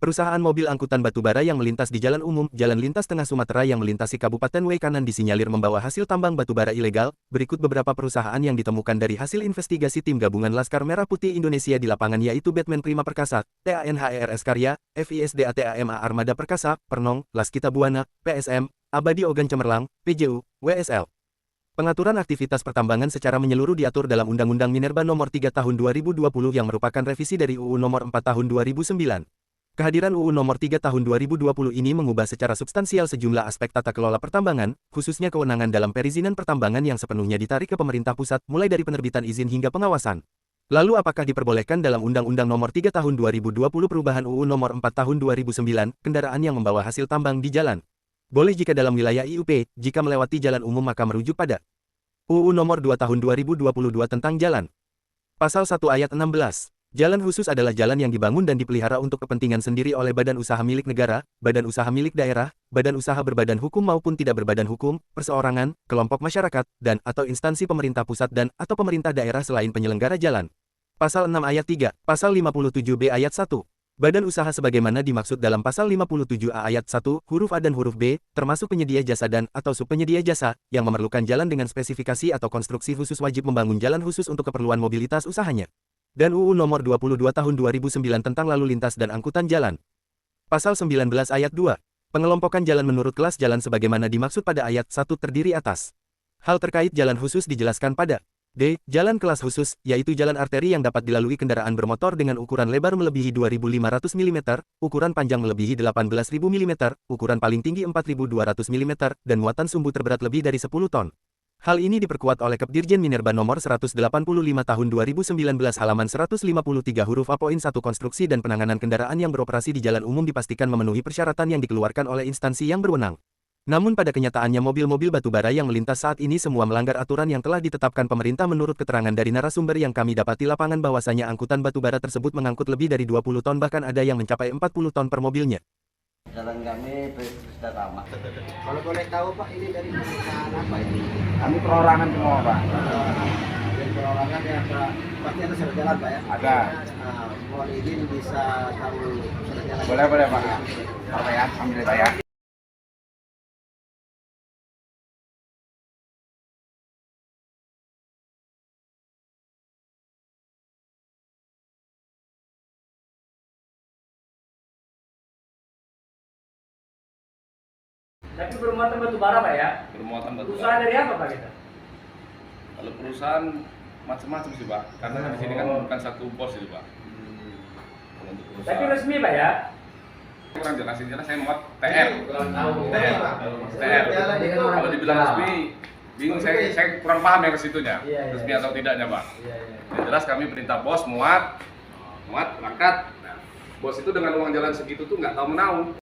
Perusahaan mobil angkutan batubara yang melintas di jalan umum, Jalan Lintas Tengah Sumatera yang melintasi Kabupaten W kanan disinyalir membawa hasil tambang batubara ilegal. Berikut beberapa perusahaan yang ditemukan dari hasil investigasi tim gabungan Laskar Merah Putih Indonesia di lapangan yaitu Batman Prima Perkasa, TANHERS Karya, FISDATAMA Armada Perkasa, Pernong, Laskita Buana, PSM, Abadi Ogan Cemerlang, PJU, WSL. Pengaturan aktivitas pertambangan secara menyeluruh diatur dalam Undang-Undang Minerba Nomor 3 Tahun 2020 yang merupakan revisi dari UU Nomor 4 Tahun 2009. Kehadiran UU Nomor 3 Tahun 2020 ini mengubah secara substansial sejumlah aspek tata kelola pertambangan, khususnya kewenangan dalam perizinan pertambangan yang sepenuhnya ditarik ke pemerintah pusat, mulai dari penerbitan izin hingga pengawasan. Lalu apakah diperbolehkan dalam Undang-Undang Nomor 3 Tahun 2020 perubahan UU Nomor 4 Tahun 2009, kendaraan yang membawa hasil tambang di jalan? Boleh jika dalam wilayah IUP, jika melewati jalan umum maka merujuk pada UU Nomor 2 Tahun 2022 tentang jalan. Pasal 1 Ayat 16. Jalan khusus adalah jalan yang dibangun dan dipelihara untuk kepentingan sendiri oleh badan usaha milik negara, badan usaha milik daerah, badan usaha berbadan hukum maupun tidak berbadan hukum, perseorangan, kelompok masyarakat, dan atau instansi pemerintah pusat dan atau pemerintah daerah selain penyelenggara jalan. Pasal 6 Ayat 3, Pasal 57B Ayat 1. Badan usaha sebagaimana dimaksud dalam Pasal 57A Ayat 1, huruf A dan huruf B, termasuk penyedia jasa dan atau subpenyedia jasa, yang memerlukan jalan dengan spesifikasi atau konstruksi khusus wajib membangun jalan khusus untuk keperluan mobilitas usahanya. Dan UU Nomor 22 Tahun 2009 tentang lalu lintas dan angkutan jalan. Pasal 19 Ayat 2. Pengelompokan jalan menurut kelas jalan sebagaimana dimaksud pada Ayat 1 terdiri atas. Hal terkait jalan khusus dijelaskan pada D. Jalan kelas khusus, yaitu jalan arteri yang dapat dilalui kendaraan bermotor dengan ukuran lebar melebihi 2.500 mm, ukuran panjang melebihi 18.000 mm, ukuran paling tinggi 4.200 mm, dan muatan sumbu terberat lebih dari 10 ton. Hal ini diperkuat oleh Kepdirjen Minerba Nomor 185 Tahun 2019 halaman 153 huruf A poin 1 konstruksi dan penanganan kendaraan yang beroperasi di jalan umum dipastikan memenuhi persyaratan yang dikeluarkan oleh instansi yang berwenang. Namun pada kenyataannya mobil-mobil batubara yang melintas saat ini semua melanggar aturan yang telah ditetapkan pemerintah menurut keterangan dari narasumber yang kami dapati lapangan bahwasanya angkutan batubara tersebut mengangkut lebih dari 20 ton bahkan ada yang mencapai 40 ton per mobilnya. Jalan kami sudah lama. Kalau boleh tahu Pak, ini dari perusahaan apa ini? Kami perorangan semua Pak. Dari perorangan ya Pak, pasti ada surat jalan Pak ya? Ada. Nah, mohon izin bisa tahu surat jalan. Boleh Pak. Apa ya? Ambil saya. Tapi bermuatan batu bara Pak ya? Bermuatan batu Usaha bara. dari apa Pak kita? Kalau perusahaan macam-macam sih Pak, karena di sini kan bukan satu bos itu Pak. Kalau untuk Tapi perusahaan resmi Pak ya? kurang jelasin saya muat TR. TR. TR. Kalau dibilang resmi, bingung saya kurang paham yang ke situnya. Iya. Resmi atau tidaknya Pak. Iya. Yang jelas kami perintah bos muat berangkat. Nah, bos itu dengan uang jalan segitu tuh nggak tahu menau.